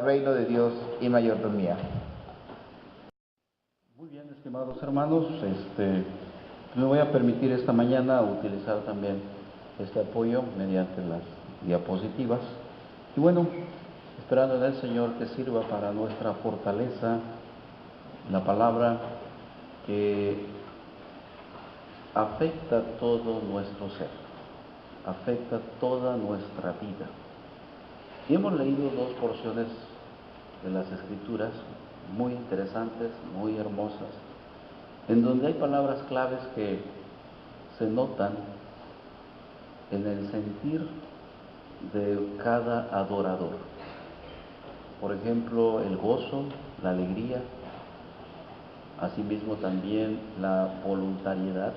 Reino de Dios y mayordomía. Muy bien, estimados hermanos, me voy a permitir esta mañana utilizar también este apoyo mediante las diapositivas. Y bueno, esperando en el Señor que sirva para nuestra fortaleza la palabra que afecta todo nuestro ser, afecta toda nuestra vida. Y hemos leído dos porciones de las Escrituras muy interesantes, muy hermosas, en donde hay palabras claves que se notan en el sentir de cada adorador. Por ejemplo, el gozo, la alegría, asimismo también la voluntariedad,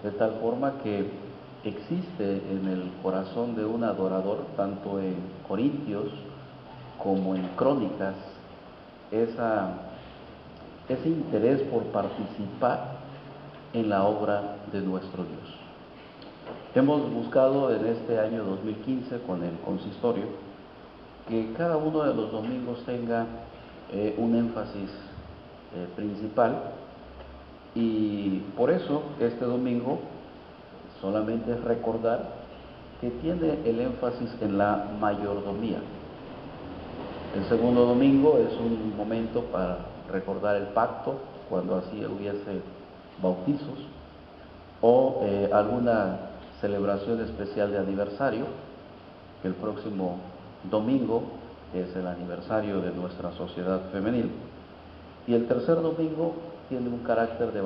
de tal forma que existe en el corazón de un adorador, tanto en Corintios como en Crónicas, ese interés por participar en la obra de nuestro Dios. Hemos buscado en este año 2015 con el consistorio que cada uno de los domingos tenga un énfasis principal, y por eso este domingo solamente es recordar que tiene el énfasis en la mayordomía. El segundo domingo es un momento para recordar el pacto, cuando así hubiese bautizos o alguna celebración especial de aniversario, que el próximo domingo es el aniversario de nuestra sociedad femenil. Y el tercer domingo tiene un carácter de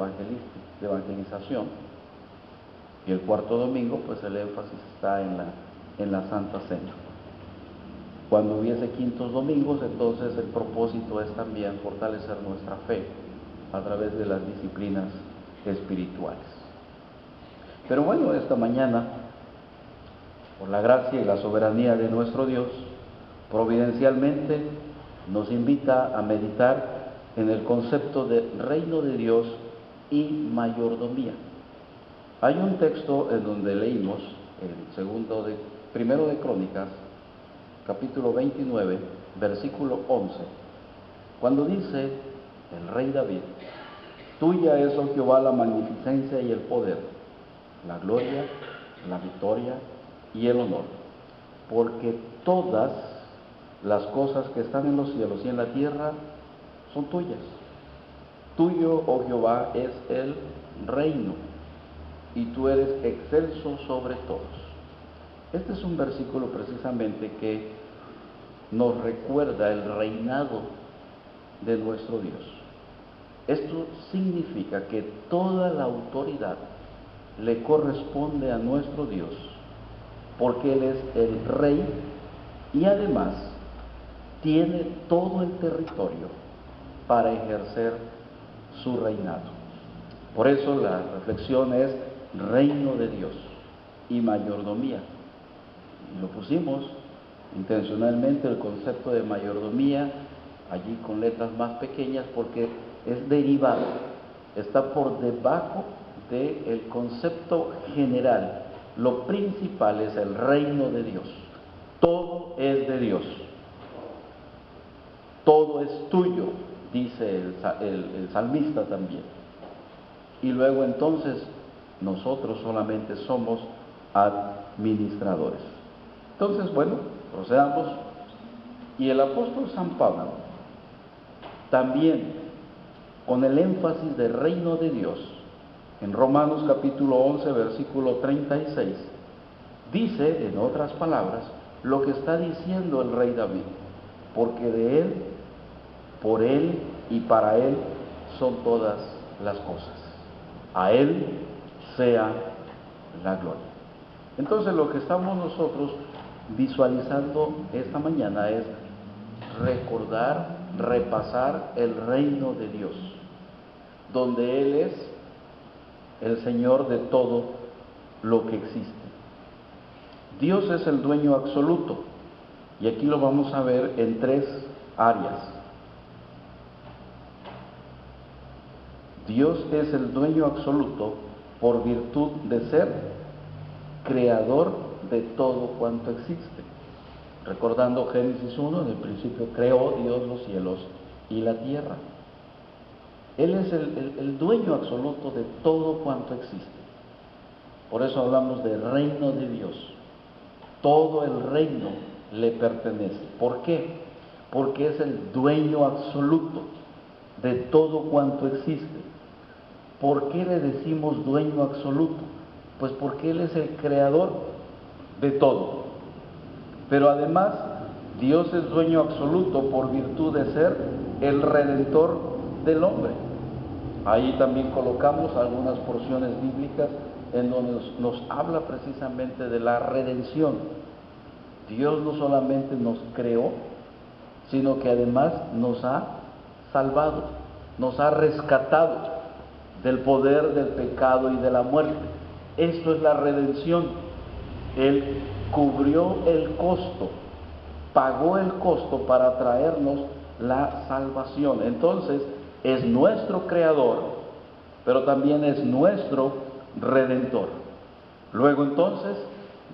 evangelización, y el cuarto domingo pues el énfasis está en la Santa Cena. Cuando hubiese quintos domingos, entonces el propósito es también fortalecer nuestra fe a través de las disciplinas espirituales. Pero bueno, esta mañana, por la gracia y la soberanía de nuestro Dios, providencialmente nos invita a meditar en el concepto de reino de Dios y mayordomía. Hay un texto en donde leímos, primero de Crónicas, capítulo 29, versículo 11, cuando dice el rey David: tuya es, oh Jehová, la magnificencia y el poder, la gloria, la victoria y el honor, porque todas las cosas que están en los cielos y en la tierra son tuyas. Tuyo, oh Jehová, es el reino, y tú eres excelso sobre todos. Este es un versículo precisamente que nos recuerda el reinado de nuestro Dios. Esto significa que toda la autoridad le corresponde a nuestro Dios, porque Él es el Rey y además tiene todo el territorio para ejercer su reinado. Por eso la reflexión es reino de Dios y mayordomía. Y lo pusimos intencionalmente el concepto de mayordomía allí con letras más pequeñas, porque es derivado, está por debajo del concepto general. Lo principal es el reino de Dios. Todo es de Dios, todo es tuyo, dice el salmista también. Y luego entonces nosotros solamente somos administradores. Entonces, bueno, procedamos. Y el apóstol San Pablo, también con el énfasis de reino de Dios, en Romanos capítulo 11, versículo 36, dice, en otras palabras, lo que está diciendo el rey David: porque de Él, por Él y para Él son todas las cosas. A Él sea la gloria. Entonces, lo que estamos nosotros visualizando esta mañana es recordar, repasar el reino de Dios, donde Él es el Señor de todo lo que existe. Dios es el dueño absoluto, y aquí lo vamos a ver en tres áreas. Dios es el dueño absoluto por virtud de ser creador de todo cuanto existe. Recordando Génesis 1, en el principio creó Dios los cielos y la tierra. Él es el dueño absoluto de todo cuanto existe. Por eso hablamos del reino de Dios. Todo el reino le pertenece. ¿Por qué? Porque es el dueño absoluto de todo cuanto existe. ¿Por qué le decimos dueño absoluto? Pues porque Él es el creador de todo. Pero además, Dios es dueño absoluto por virtud de ser el redentor del hombre. Ahí también colocamos algunas porciones bíblicas en donde nos habla precisamente de la redención. Dios no solamente nos creó, sino que además nos ha salvado, nos ha rescatado del poder del pecado y de la muerte. Esto es la redención. Él cubrió el costo, pagó el costo para traernos la salvación. Entonces, es nuestro creador, pero también es nuestro redentor. Luego entonces,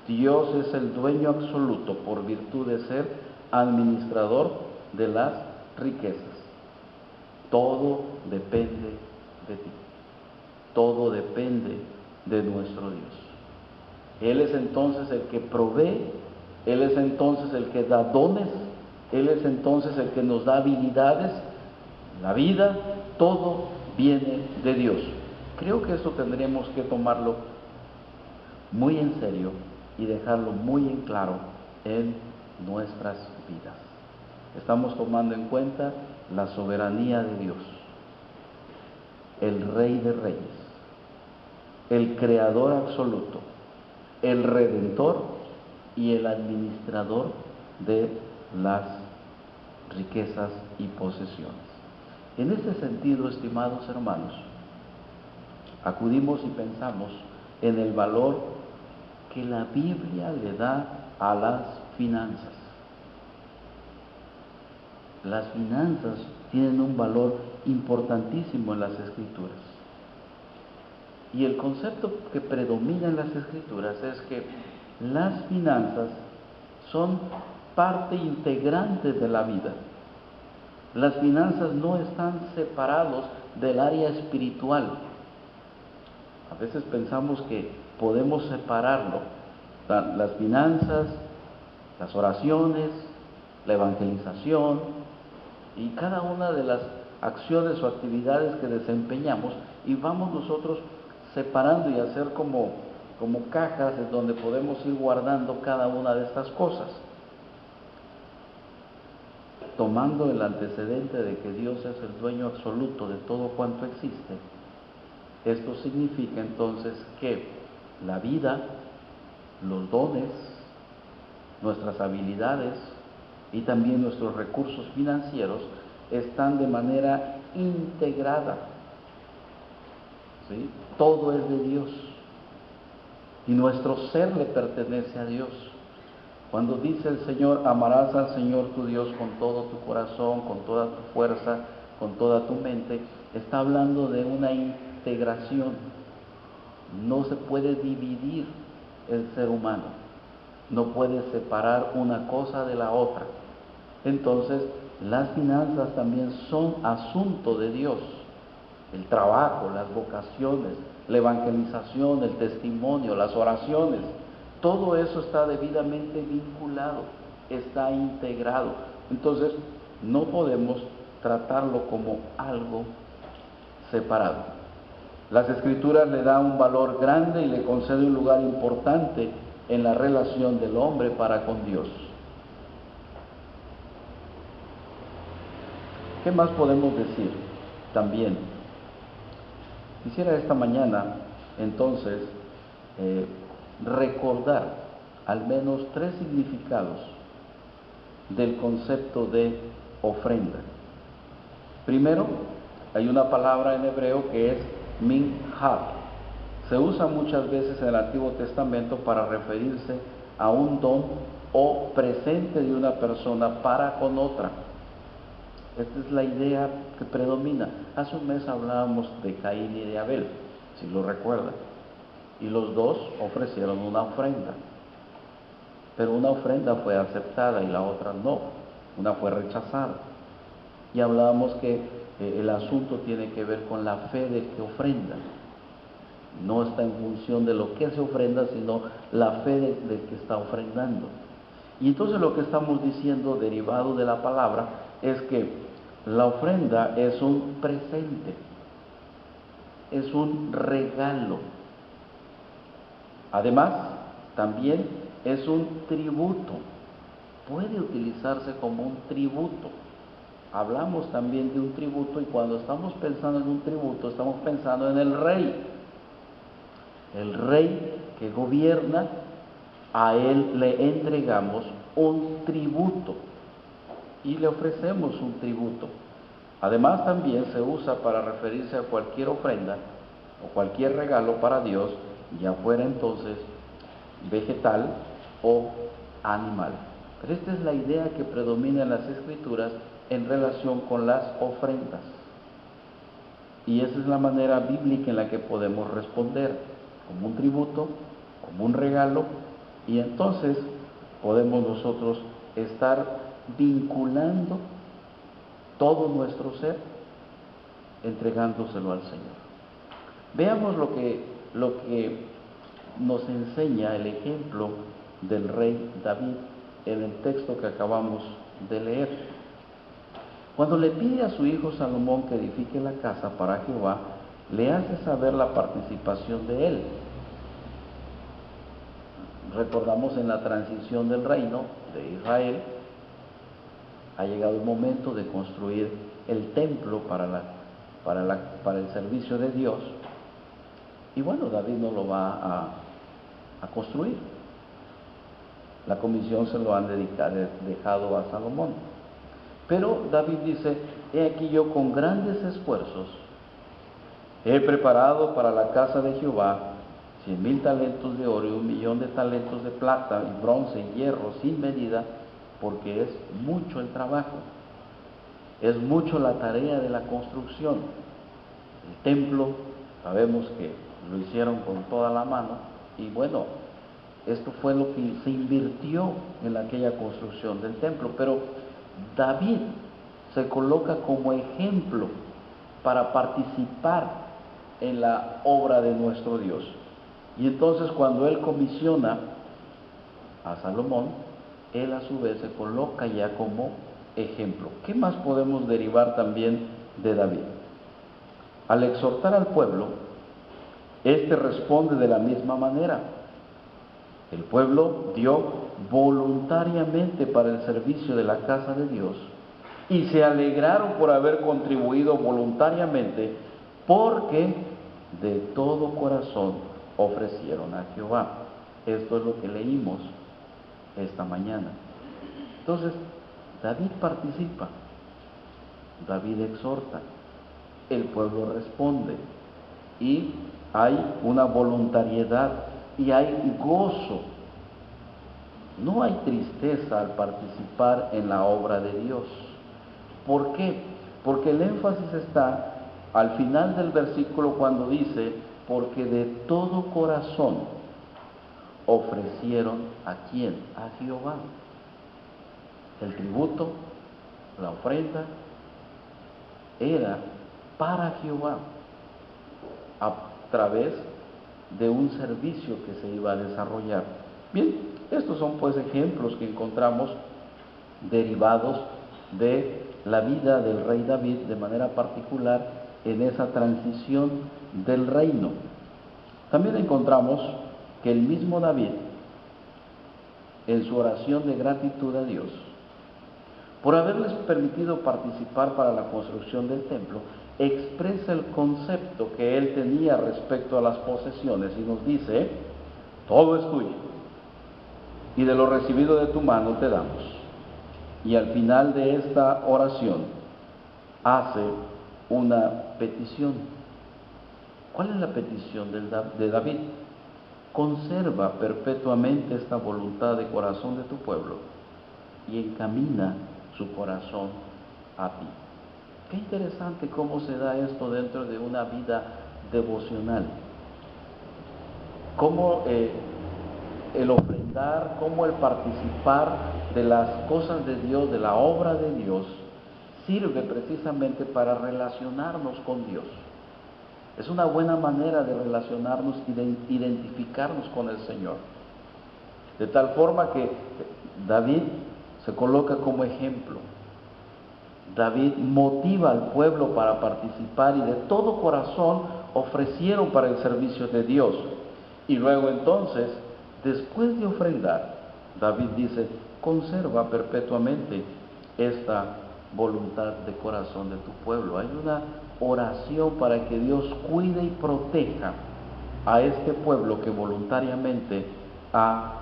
Dios es el dueño absoluto por virtud de ser administrador de las riquezas. Todo depende de ti. Todo depende de nuestro Dios. Él es entonces el que provee, Él es entonces el que da dones, Él es entonces el que nos da habilidades. La vida, todo viene de Dios. Creo que eso tendríamos que tomarlo muy en serio y dejarlo muy en claro en nuestras vidas. Estamos tomando en cuenta la soberanía de Dios, el Rey de Reyes, el Creador absoluto, el Redentor y el administrador de las riquezas y posesiones. En ese sentido, estimados hermanos, acudimos y pensamos en el valor que la Biblia le da a las finanzas. Las finanzas tienen un valor importantísimo en las Escrituras. Y el concepto que predomina en las Escrituras es que las finanzas son parte integrante de la vida. Las finanzas no están separados del área espiritual. A veces pensamos que podemos separarlo. Las finanzas, las oraciones, la evangelización y cada una de las acciones o actividades que desempeñamos, y vamos nosotros separando y hacer como cajas en donde podemos ir guardando cada una de estas cosas. Tomando el antecedente de que Dios es el dueño absoluto de todo cuanto existe, esto significa entonces que la vida, los dones, nuestras habilidades y también nuestros recursos financieros están de manera integrada. ¿Sí? Todo es de Dios y nuestro ser le pertenece a Dios. Cuando dice el Señor, amarás al Señor tu Dios con todo tu corazón, con toda tu fuerza, con toda tu mente, está hablando de una integración. No se puede dividir el ser humano, no puede separar una cosa de la otra. Entonces, las finanzas también son asunto de Dios. El trabajo, las vocaciones, la evangelización, el testimonio, las oraciones, todo eso está debidamente vinculado, está integrado. Entonces, no podemos tratarlo como algo separado. Las Escrituras le dan un valor grande y le concede un lugar importante en la relación del hombre para con Dios. ¿Qué más podemos decir? También quisiera esta mañana entonces recordar al menos 3 significados del concepto de ofrenda. Primero, hay una palabra en hebreo que es minhag. Se usa muchas veces en el Antiguo Testamento para referirse a un don o presente de una persona para con otra. Esta es la idea que predomina. Hace un mes hablábamos de Caín y de Abel, si lo recuerdan, y los dos ofrecieron una ofrenda. pero una ofrenda fue aceptada y la otra no, una fue rechazada. Y hablábamos que el asunto tiene que ver con la fe del que ofrenda. No está en función de lo que se ofrenda, sino la fe del que está ofrendando. Y entonces lo que estamos diciendo, derivado de la palabra, es que la ofrenda es un presente, es un regalo. Además, también es un tributo, puede utilizarse como un tributo. Hablamos también de un tributo, y cuando estamos pensando en un tributo, estamos pensando en el rey que gobierna. A él le entregamos un tributo y le ofrecemos un tributo. Además, también se usa para referirse a cualquier ofrenda o cualquier regalo para Dios, ya fuera entonces vegetal o animal. Pero esta es la idea que predomina en las Escrituras en relación con las ofrendas. Y esa es la manera bíblica en la que podemos responder, como un tributo, como un regalo, y entonces podemos nosotros estar vinculando todo nuestro ser, entregándoselo al Señor. Veamos lo que nos enseña el ejemplo del rey David en el texto que acabamos de leer. Cuando le pide a su hijo Salomón que edifique la casa para Jehová, le hace saber la participación de él. Recordamos en la transición del reino de Israel, ha llegado el momento de construir el templo para el servicio de Dios. Y bueno, David no lo va a construir. La comisión se lo han dejado a Salomón. Pero David dice: he aquí yo con grandes esfuerzos he preparado para la casa de Jehová 100,000 talentos de oro y 1,000,000 de talentos de plata y bronce y hierro sin medida, porque es mucho el trabajo, es mucho la tarea de la construcción. El templo, sabemos que lo hicieron con toda la mano, y bueno, esto fue lo que se invirtió en aquella construcción del templo. Pero David se coloca como ejemplo para participar en la obra de nuestro Dios. Y entonces, cuando él comisiona a Salomón, él a su vez se coloca ya como ejemplo. ¿Qué más podemos derivar también de David? Al exhortar al pueblo, éste responde de la misma manera. El pueblo dio voluntariamente para el servicio de la casa de Dios y se alegraron por haber contribuido voluntariamente, porque de todo corazón ofrecieron a Jehová. Esto es lo que leímos esta mañana. Entonces, David participa, David exhorta, el pueblo responde, y hay una voluntariedad y hay gozo. No hay tristeza al participar en la obra de Dios. ¿Por qué? Porque el énfasis está al final del versículo, cuando dice: porque de todo corazón ofrecieron ¿a quién? A Jehová. El tributo, la ofrenda, era para Jehová, a través de un servicio que se iba a desarrollar. Bien, estos son pues ejemplos que encontramos derivados de la vida del rey David, de manera particular en esa transición del reino. También encontramos que el mismo David, en su oración de gratitud a Dios por haberles permitido participar para la construcción del templo, expresa el concepto que él tenía respecto a las posesiones y nos dice: todo es tuyo, y de lo recibido de tu mano te damos. Y al final de esta oración hace una petición. ¿Cuál es la petición de David? Conserva perpetuamente esta voluntad de corazón de tu pueblo y encamina su corazón a ti. Qué interesante cómo se da esto dentro de una vida devocional. Cómo el ofrendar ofrendar, cómo el participar de las cosas de Dios, de la obra de Dios, sirve precisamente para relacionarnos con Dios. Es una buena manera de relacionarnos y de identificarnos con el Señor. De tal forma que David se coloca como ejemplo. David motiva al pueblo para participar y de todo corazón ofrecieron para el servicio de Dios. Y luego entonces, después de ofrendar, David dice: conserva perpetuamente esta voluntad de corazón de tu pueblo. Hay una oración para que Dios cuide y proteja a este pueblo que voluntariamente ha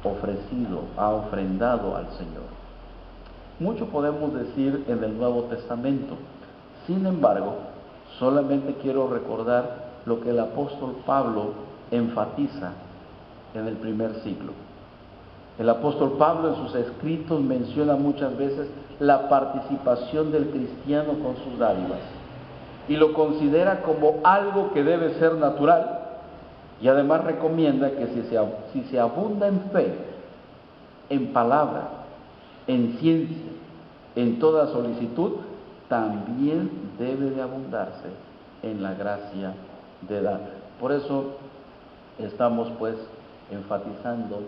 ofrecido, ha ofrendado al Señor. Mucho podemos decir en el Nuevo Testamento. Sin embargo, solamente quiero recordar lo que el apóstol Pablo enfatiza en el primer siglo. El apóstol Pablo en sus escritos menciona muchas veces la participación del cristiano con sus dádivas y lo considera como algo que debe ser natural, y además recomienda que si se abunda en fe, en palabra, en ciencia, en toda solicitud, también debe de abundarse en la gracia de dar. Por eso estamos pues enfatizando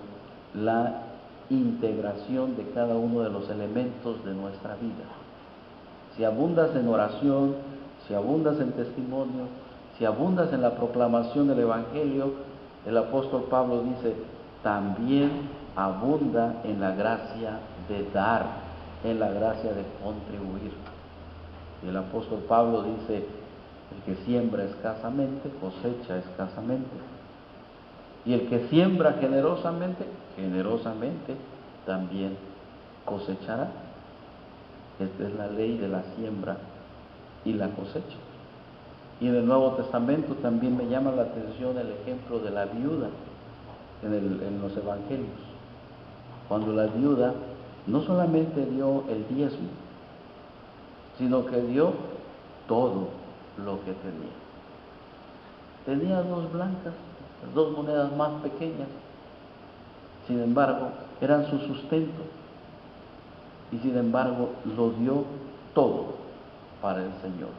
la integración de cada uno de los elementos de nuestra vida. Si abundas en oración, si abundas en testimonio, si abundas en la proclamación del Evangelio, el apóstol Pablo dice: también abunda en la gracia de dar, en la gracia de contribuir. Y el apóstol Pablo dice: el que siembra escasamente, cosecha escasamente. Y el que siembra generosamente, generosamente también cosechará. Esta es la ley de la siembra y la cosecha. Y en el Nuevo Testamento también me llama la atención el ejemplo de la viuda en los evangelios. Cuando la viuda no solamente dio el diezmo, sino que dio todo lo que tenía. Tenía 2 blancas, 2 monedas más pequeñas, sin embargo, eran su sustento, y sin embargo lo dio todo para el Señor.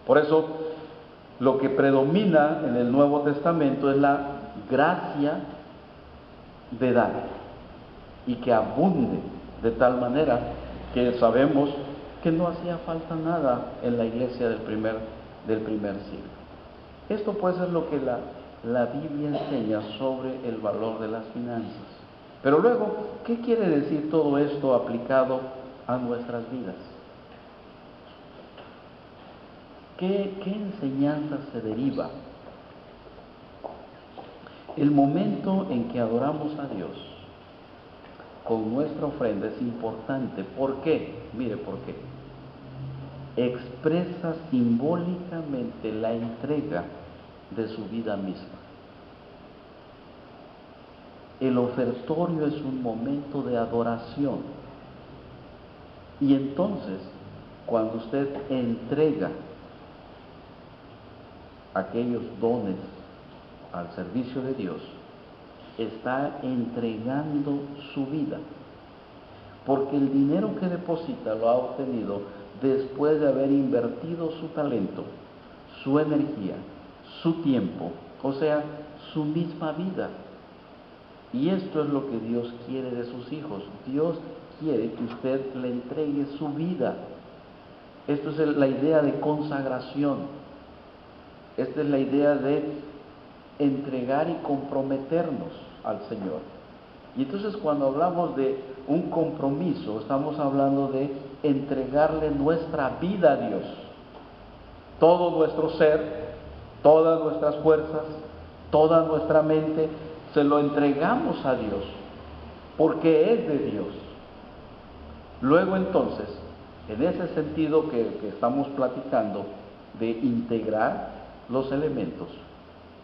Por eso, lo que predomina en el Nuevo Testamento es la gracia de dar, y que abunde de tal manera que sabemos que no hacía falta nada en la iglesia del primer siglo. Esto pues es lo que la Biblia enseña sobre el valor de las finanzas. Pero luego, ¿qué quiere decir todo esto aplicado a nuestras vidas? ¿Qué enseñanza se deriva? El momento en que adoramos a Dios con nuestra ofrenda es importante. ¿Por qué? Mire por qué. Expresa simbólicamente la entrega de su vida misma. El ofertorio es un momento de adoración. Y entonces, cuando usted entrega aquellos dones al servicio de Dios, está entregando su vida, porque el dinero que deposita lo ha obtenido después de haber invertido su talento, su energía, su tiempo, o sea, su misma vida. Y esto es lo que Dios quiere de sus hijos. Dios quiere que usted le entregue su vida. Esto es la idea de consagración. Esta es la idea de entregar y comprometernos al Señor. Y entonces cuando hablamos de un compromiso, estamos hablando de entregarle nuestra vida a Dios. Todo nuestro ser, todas nuestras fuerzas, toda nuestra mente, se lo entregamos a Dios, porque es de Dios. Luego entonces, en ese sentido que estamos platicando, de integrar los elementos,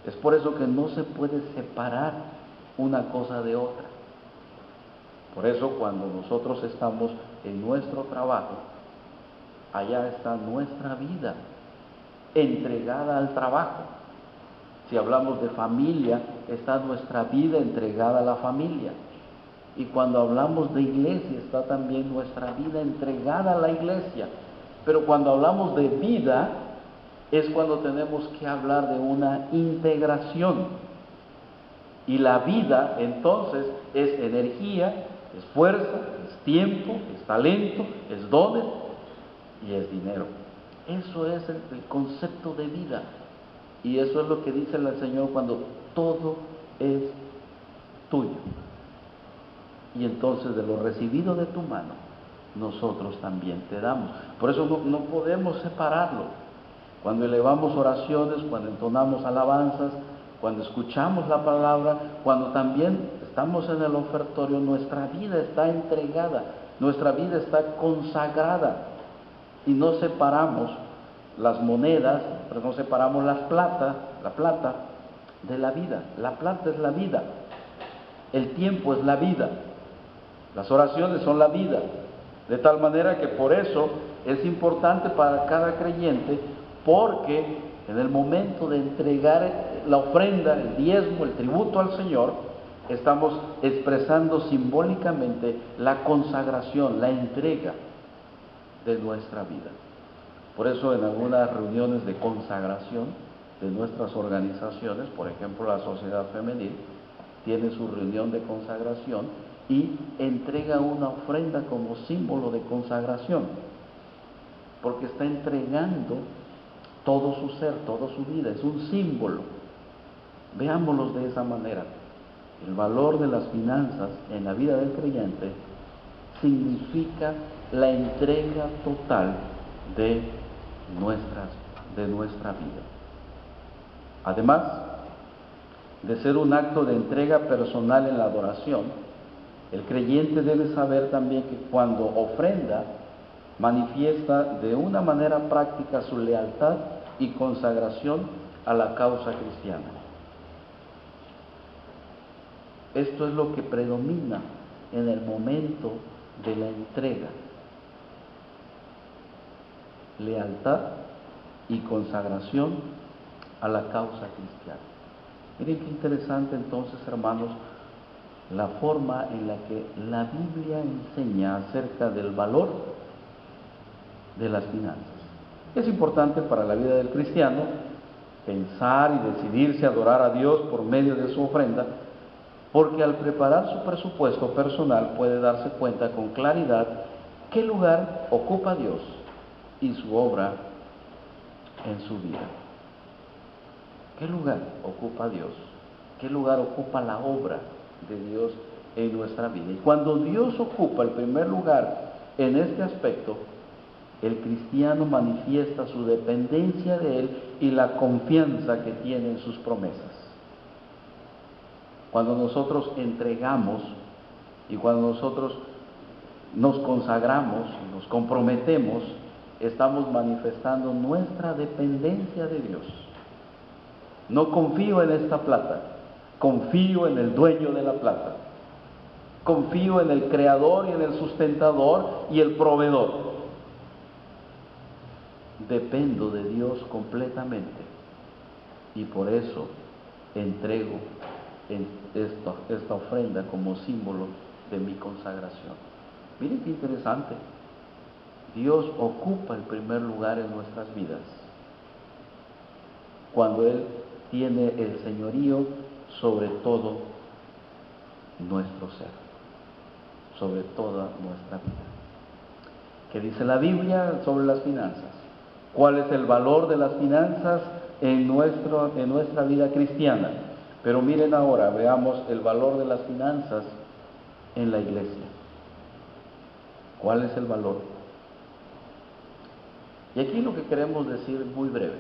es por eso que no se puede separar una cosa de otra. Por eso cuando nosotros estamos en nuestro trabajo, allá está nuestra vida entregada al trabajo. Si hablamos de familia, está nuestra vida entregada a la familia. Y cuando hablamos de iglesia está también nuestra vida entregada a la iglesia. Pero cuando hablamos de vida es cuando tenemos que hablar de una integración. Y la vida entonces es energía, es fuerza, es tiempo, es talento, es dones y es dinero. Eso es el concepto de vida. Y eso es lo que dice el Señor cuando todo es tuyo. Y entonces de lo recibido de tu mano, nosotros también te damos. Por eso no podemos separarlo. Cuando elevamos oraciones, cuando entonamos alabanzas, cuando escuchamos la palabra, cuando también estamos en el ofertorio, nuestra vida está entregada, nuestra vida está consagrada. Y no separamos las monedas, pero no separamos la plata de la vida. La plata es la vida, el tiempo es la vida, las oraciones son la vida. De tal manera que por eso es importante para cada creyente, porque en el momento de entregar la ofrenda, el diezmo, el tributo al Señor, estamos expresando simbólicamente la consagración, la entrega de nuestra vida. Por eso en algunas reuniones de consagración de nuestras organizaciones, por ejemplo la Sociedad Femenil, tiene su reunión de consagración y entrega una ofrenda como símbolo de consagración, porque está entregando todo su ser, toda su vida, es un símbolo. Veámoslos de esa manera. El valor de las finanzas en la vida del creyente significa la entrega total de nuestra vida. Además de ser un acto de entrega personal en la adoración, el creyente debe saber también que cuando ofrenda, manifiesta de una manera práctica su lealtad y consagración a la causa cristiana. Esto es lo que predomina en el momento de la entrega: lealtad y consagración a la causa cristiana. Miren qué interesante entonces, hermanos, la forma en la que la Biblia enseña acerca del valor de las finanzas. Es importante para la vida del cristiano pensar y decidirse a adorar a Dios por medio de su ofrenda, porque al preparar su presupuesto personal puede darse cuenta con claridad qué lugar ocupa Dios y su obra en su vida. ¿Qué lugar ocupa Dios? ¿Qué lugar ocupa la obra de Dios en nuestra vida? Y cuando Dios ocupa el primer lugar en este aspecto, el cristiano manifiesta su dependencia de Él y la confianza que tiene en sus promesas. Cuando nosotros entregamos y cuando nosotros nos consagramos, nos comprometemos, estamos manifestando nuestra dependencia de Dios. No confío en esta plata, confío en el dueño de la plata. Confío en el creador y en el sustentador y el proveedor. Dependo de Dios completamente y por eso entrego esta ofrenda como símbolo de mi consagración. Miren qué interesante. Dios ocupa el primer lugar en nuestras vidas cuando Él tiene el señorío sobre todo nuestro ser, sobre toda nuestra vida. ¿Qué dice la Biblia sobre las finanzas? ¿Cuál es el valor de las finanzas en nuestra vida cristiana? Pero miren ahora, veamos el valor de las finanzas en la iglesia. ¿Cuál es el valor? Y aquí lo que queremos decir muy breve.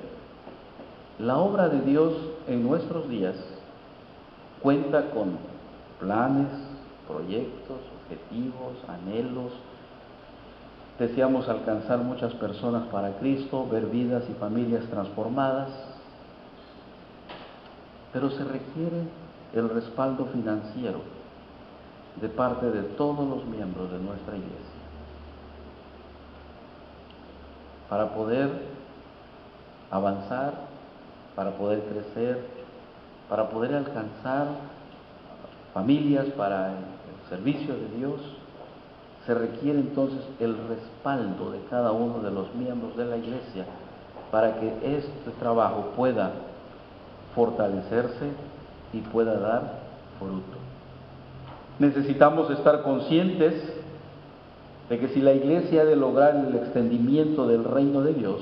La obra de Dios en nuestros días cuenta con planes, proyectos, objetivos, anhelos. Deseamos alcanzar muchas personas para Cristo, ver vidas y familias transformadas, pero se requiere el respaldo financiero de parte de todos los miembros de nuestra iglesia para poder avanzar, para poder crecer, para poder alcanzar familias para el servicio de Dios, se requiere entonces el respaldo de cada uno de los miembros de la iglesia para que este trabajo pueda fortalecerse y pueda dar fruto. Necesitamos estar conscientes de que si la iglesia ha de lograr el extendimiento del reino de Dios,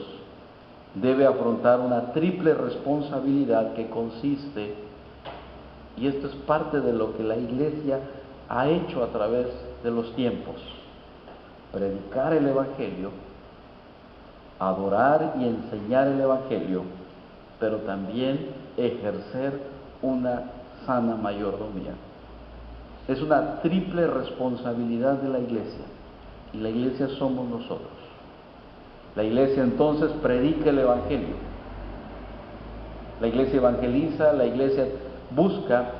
debe afrontar una triple responsabilidad que consiste, y esto es parte de lo que la iglesia ha hecho a través de los tiempos: predicar el evangelio, adorar y enseñar el evangelio, pero también ejercer una sana mayordomía. Es una triple responsabilidad de la iglesia, y la iglesia somos nosotros. La iglesia entonces predica el evangelio, la iglesia evangeliza, la iglesia busca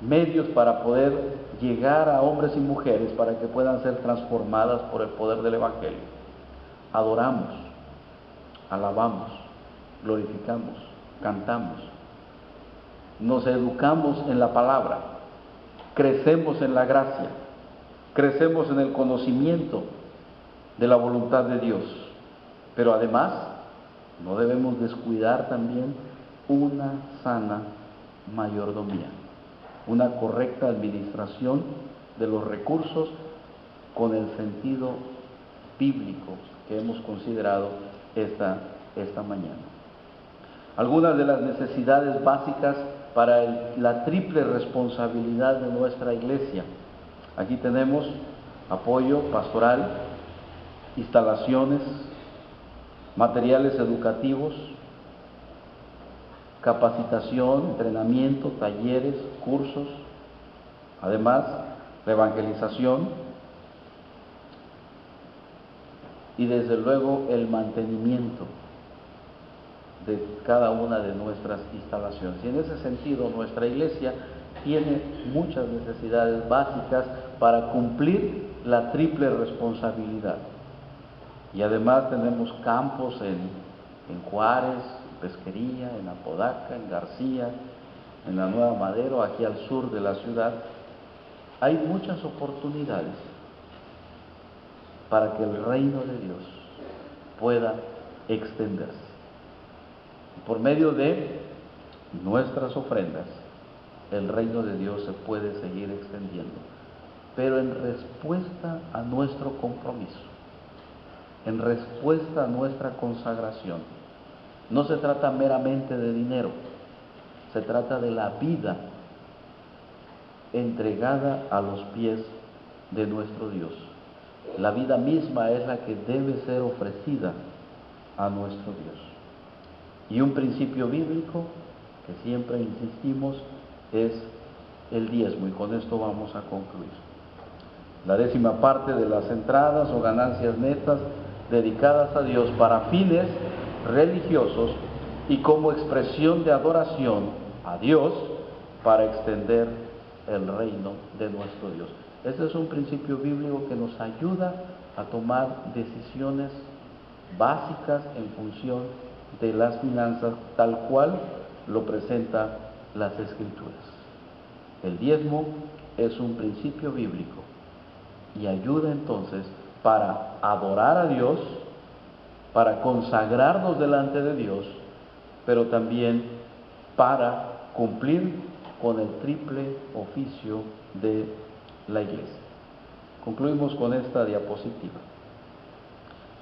medios para poder llegar a hombres y mujeres para que puedan ser transformadas por el poder del evangelio. Adoramos, alabamos, glorificamos, cantamos, nos educamos en la palabra, crecemos en la gracia, crecemos en el conocimiento de la voluntad de Dios. Pero además, no debemos descuidar también una sana mayordomía, una correcta administración de los recursos con el sentido bíblico que hemos considerado esta mañana. Algunas de las necesidades básicas para la triple responsabilidad de nuestra iglesia. Aquí tenemos apoyo pastoral, instalaciones, materiales educativos, capacitación, entrenamiento, talleres, cursos, además la evangelización y desde luego el mantenimiento de cada una de nuestras instalaciones. Y en ese sentido nuestra iglesia tiene muchas necesidades básicas para cumplir la triple responsabilidad. Y además tenemos campos en Juárez, Pesquería, en Apodaca, en García, en la Nueva Madero, aquí al sur de la ciudad. Hay muchas oportunidades para que el reino de Dios pueda extenderse. Por medio de nuestras ofrendas, el reino de Dios se puede seguir extendiendo, pero en respuesta a nuestro compromiso, en respuesta a nuestra consagración. No se trata meramente de dinero, se trata de la vida entregada a los pies de nuestro Dios. La vida misma es la que debe ser ofrecida a nuestro Dios. Y un principio bíblico que siempre insistimos es el diezmo, y con esto vamos a concluir. La 10ª parte de las entradas o ganancias netas dedicadas a Dios para fines religiosos y como expresión de adoración a Dios para extender el reino de nuestro Dios. Este es un principio bíblico que nos ayuda a tomar decisiones básicas en función de las finanzas, tal cual lo presenta las Escrituras. El diezmo es un principio bíblico y ayuda entonces para adorar a Dios, para consagrarnos delante de Dios, pero también para cumplir con el triple oficio de la iglesia. Concluimos con esta diapositiva.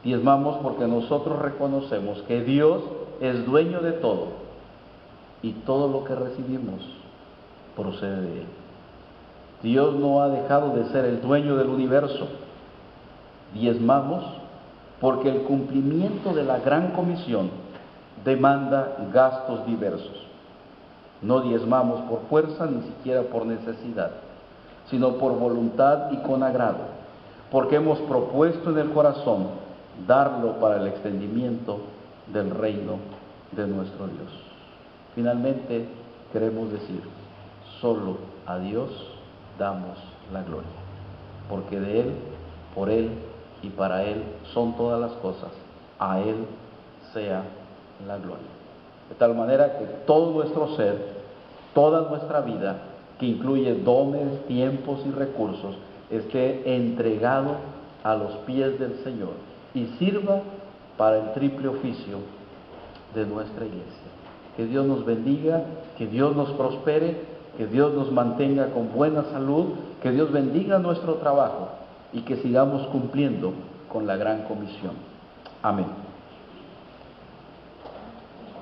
Diezmamos porque nosotros reconocemos que Dios es dueño de todo y todo lo que recibimos procede de Él. Dios no ha dejado de ser el dueño del universo. Diezmamos porque el cumplimiento de la gran comisión demanda gastos diversos. No diezmamos por fuerza ni siquiera por necesidad, sino por voluntad y con agrado, porque hemos propuesto en el corazón darlo para el extendimiento del reino de nuestro Dios. Finalmente, queremos decir, solo a Dios damos la gloria, porque de Él, por Él y para Él son todas las cosas. A Él sea la gloria. De tal manera que todo nuestro ser, toda nuestra vida, que incluye dones, tiempos y recursos, esté entregado a los pies del Señor y sirva para el triple oficio de nuestra iglesia. Que Dios nos bendiga, que Dios nos prospere, que Dios nos mantenga con buena salud, que Dios bendiga nuestro trabajo y que sigamos cumpliendo con la gran comisión. Amén.